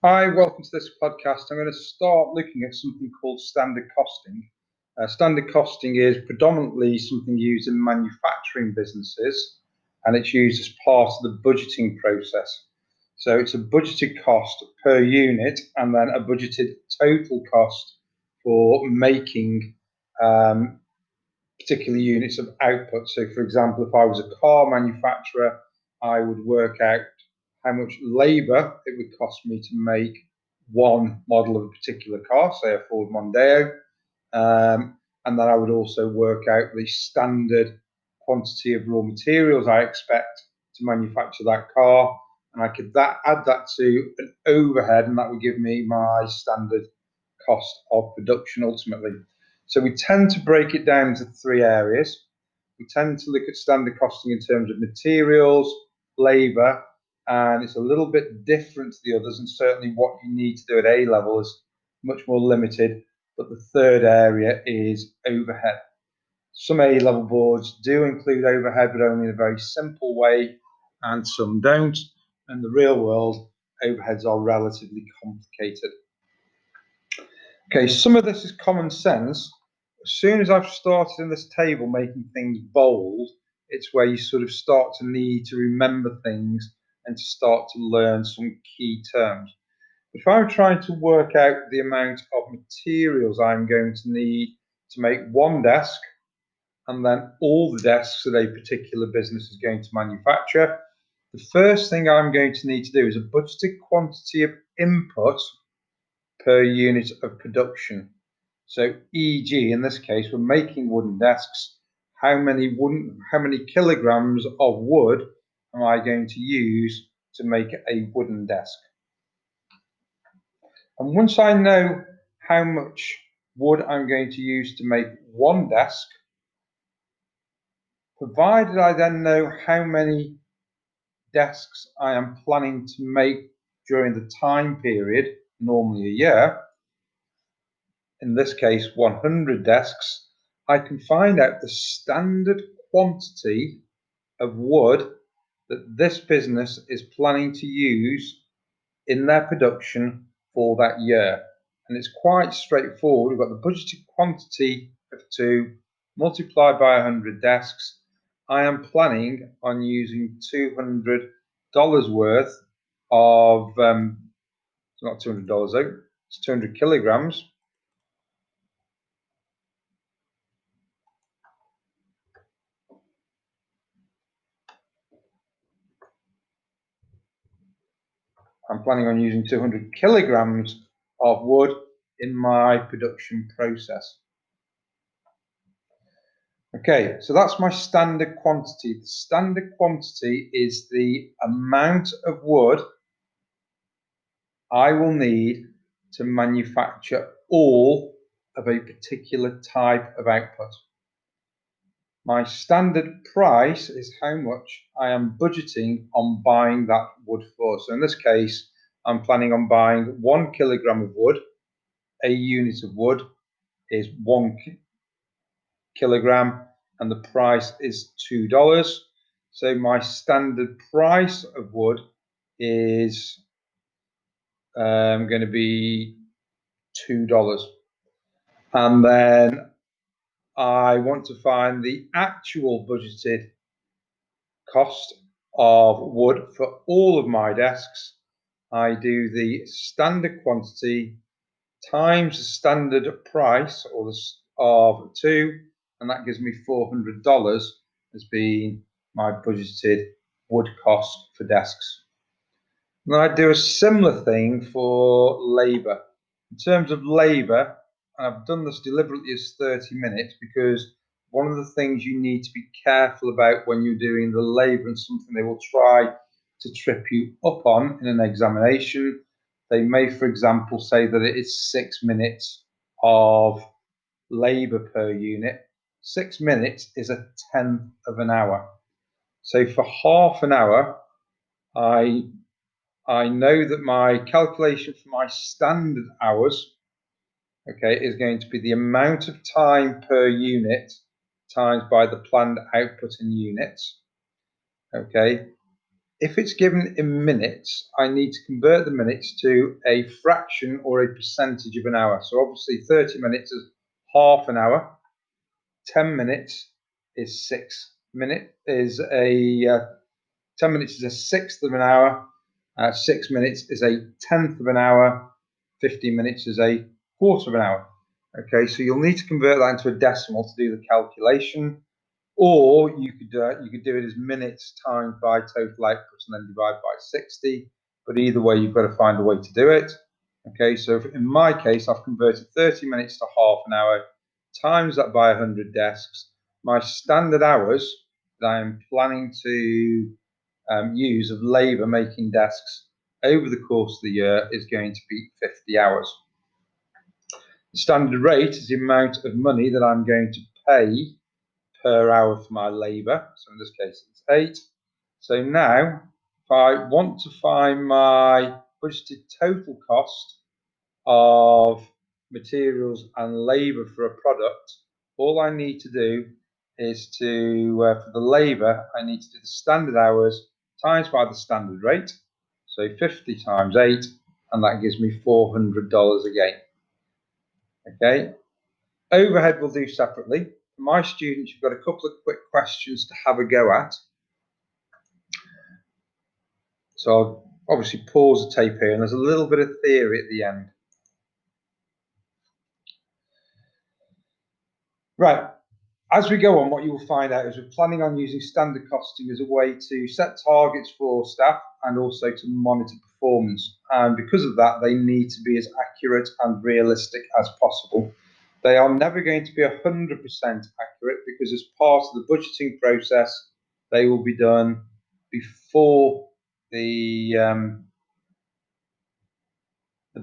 Hi, welcome to this podcast. I'm going to start looking at something called standard costing. Standard costing is predominantly something used in manufacturing businesses, and it's used as part of the budgeting process. So it's a budgeted cost per unit and then a budgeted total cost for making particular units of output. So, for example, if I was a car manufacturer, I would work out how much labour it would cost me to make one model of a particular car, say a Ford Mondeo, and then I would also work out the standard quantity of raw materials I expect to manufacture that car, and I could add that to an overhead, and that would give me my standard cost of production ultimately. So we tend to break it down into three areas. We tend to look at standard costing in terms of materials, labour, and it's a little bit different to the others, and certainly what you need to do at A level is much more limited. But the third area is overhead. Some A level boards do include overhead, but only in a very simple way, and some don't. In the real world, overheads are relatively complicated. Okay, some of this is common sense. As soon as I've started in this table making things bold, it's where you sort of start to need to remember things and to start to learn some key terms. If I'm trying to work out the amount of materials I'm going to need to make one desk, and then all the desks that a particular business is going to manufacture, the first thing I'm going to need to do is a budgeted quantity of input per unit of production. So, e.g., in this case, we're making wooden desks. How many kilograms of wood am I going to use to make a wooden desk? And once I know how much wood I'm going to use to make one desk, provided I then know how many desks I am planning to make during the time period, normally a year, in this case 100 desks, I can find out the standard quantity of wood that this business is planning to use in their production for that year. And it's quite straightforward. We've got the budgeted quantity of 2 multiplied by 100 desks. I am planning on using $200 worth of, it's not $200 though, it's 200 kilograms. I'm planning on using 200 kilograms of wood in my production process. Okay, so that's my standard quantity. The standard quantity is the amount of wood I will need to manufacture all of a particular type of output. My standard price is how much I am budgeting on buying that wood for. So in this case, I'm planning on buying 1 kilogram of wood. A unit of wood is 1 kilogram, and the price is $2. So my standard price of wood is going to be $2. And then I want to find the actual budgeted cost of wood for all of my desks. I do the standard quantity times the standard price of 2, and that gives me $400 as being my budgeted wood cost for desks. And then I do a similar thing for labour. In terms of labour, I've done this deliberately as 30 minutes because one of the things you need to be careful about when you're doing the labour, and something they will try to trip you up on in an examination, they may, for example, say that it is 6 minutes of labour per unit. 6 minutes is a tenth of an hour. So for half an hour, I know that my calculation for my standard hours, okay, is going to be the amount of time per unit times by the planned output in units, okay. If it's given in minutes, I need to convert the minutes to a fraction or a percentage of an hour. So obviously 30 minutes is half an hour, 10 minutes is 10 minutes is a sixth of an hour, 6 minutes is a tenth of an hour, 15 minutes is a quarter of an hour. Okay, so you'll need to convert that into a decimal to do the calculation, or you could do it as minutes times by total output and then divide by 60. But either way, you've got to find a way to do it. Okay, so in my case, I've converted 30 minutes to half an hour, times that by 100 desks. My standard hours that I'm planning to use of labour making desks over the course of the year is going to be 50 hours. The standard rate is the amount of money that I'm going to pay per hour for my labour. So in this case, it's 8. So now, if I want to find my budgeted total cost of materials and labour for a product, all I need to do is to, for the labour, I need to do the standard hours times by the standard rate. So 50 times 8, and that gives me $400 again. Okay. Overhead we'll do separately. For my students, you've got a couple of quick questions to have a go at. So I'll obviously pause the tape here, and there's a little bit of theory at the end. Right, as we go on, what you will find out is we're planning on using standard costing as a way to set targets for staff and also to monitor performance. And because of that, they need to be as accurate and realistic as possible. They are never going to be 100% accurate because as part of the budgeting process, they will be done before the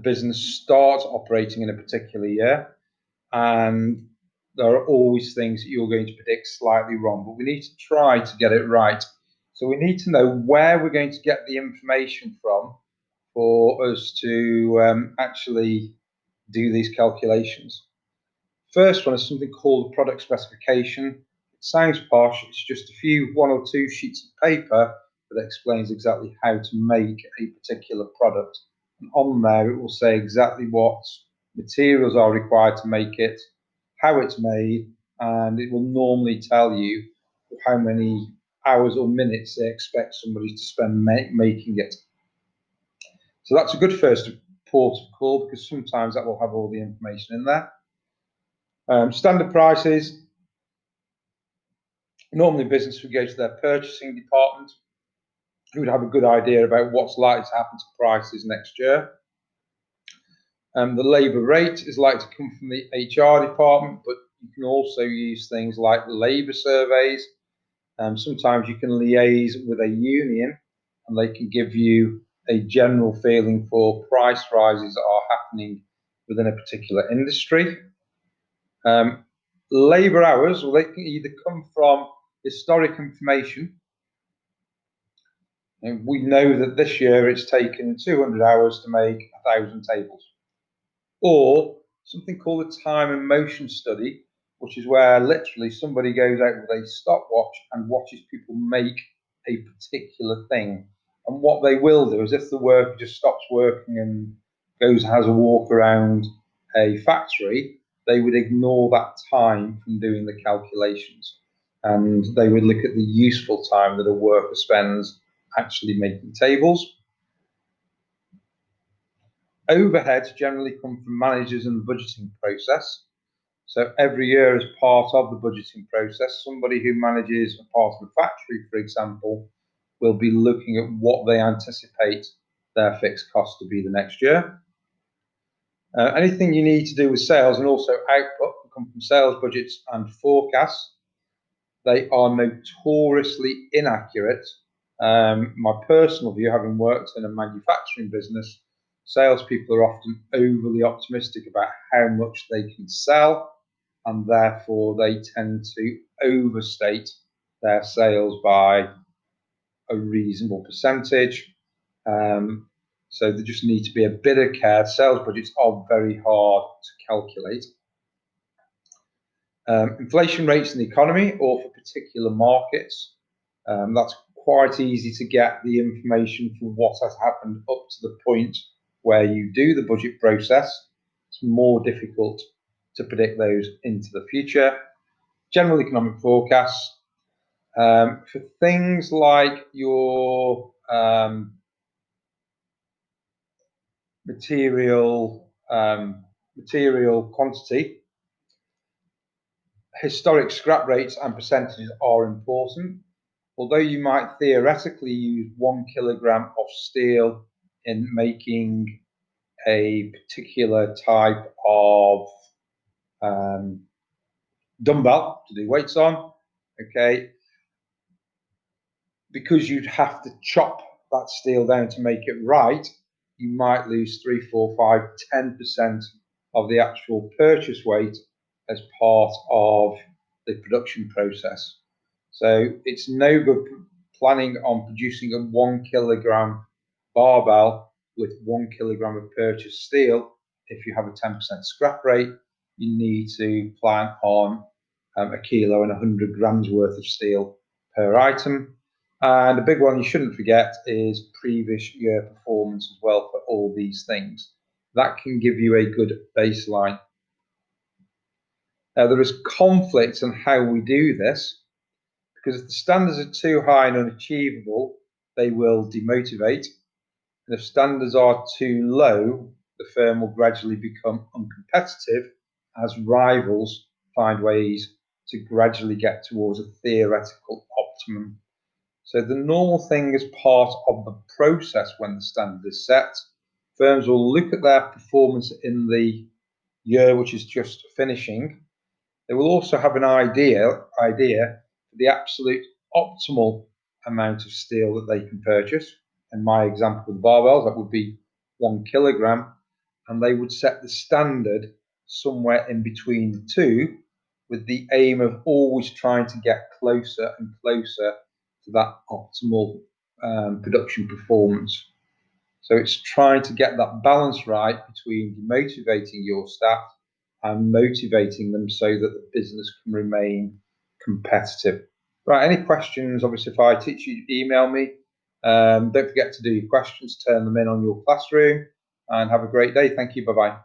business starts operating in a particular year. And there are always things that you're going to predict slightly wrong, but we need to try to get it right. So we need to know where we're going to get the information from for us to actually do these calculations. First one is something called product specification. It sounds posh, it's just one or two sheets of paper that explains exactly how to make a particular product. And on there it will say exactly what materials are required to make it, how it's made, and it will normally tell you how many hours or minutes they expect somebody to spend making it. So that's a good first port of call because sometimes that will have all the information in there. Standard prices. Normally business would go to their purchasing department, who would have a good idea about what's likely to happen to prices next year. The labour rate is likely to come from the HR department, but you can also use things like labour surveys. Sometimes you can liaise with a union and they can give you a general feeling for price rises that are happening within a particular industry. Labour hours, well, they can either come from historic information. And we know that this year it's taken 200 hours to make 1,000 tables. Or something called a time and motion study, which is where literally somebody goes out with a stopwatch and watches people make a particular thing. And what they will do is if the worker just stops working and goes and has a walk around a factory, they would ignore that time from doing the calculations. And they would look at the useful time that a worker spends actually making tables. Overheads generally come from managers in the budgeting process. So every year as part of the budgeting process, somebody who manages a part of the factory, for example, will be looking at what they anticipate their fixed cost to be the next year. Anything you need to do with sales and also output will come from sales budgets and forecasts. They are notoriously inaccurate. My personal view, having worked in a manufacturing business, salespeople are often overly optimistic about how much they can sell, and therefore they tend to overstate their sales by a reasonable percentage. So there just needs to be a bit of care. Sales budgets are very hard to calculate. Inflation rates in the economy or for particular markets. That's quite easy to get the information for what has happened up to the point where you do the budget process. It's more difficult to predict those into the future. General economic forecasts. For things like your material quantity, historic scrap rates and percentages are important. Although you might theoretically use 1 kilogram of steel in making a particular type of dumbbell to do weights on, okay, because you'd have to chop that steel down to make it right, you might lose 3, 4, 5, 10% of the actual purchase weight as part of the production process. So it's no good planning on producing a 1 kilogram barbell with 1 kilogram of purchased steel. If you have a 10% scrap rate, you need to plan on a kilo and 100 grams worth of steel per item. And a big one you shouldn't forget is previous year performance as well for all these things. That can give you a good baseline. Now, there is conflict on how we do this, because if the standards are too high and unachievable, they will demotivate. And if standards are too low, the firm will gradually become uncompetitive as rivals find ways to gradually get towards a theoretical optimum. So the normal thing is part of the process when the standard is set. Firms will look at their performance in the year which is just finishing. They will also have an idea for the absolute optimal amount of steel that they can purchase. In my example with barbells, that would be 1 kilogram, and they would set the standard somewhere in between the two, with the aim of always trying to get closer and closer to that optimal production performance. So it's trying to get that balance right between motivating your staff and motivating them so that the business can remain competitive. Right, any questions? Obviously, if I teach you, email me. Don't forget to do your questions, turn them in on your classroom, and have a great day. Thank you. Bye-bye.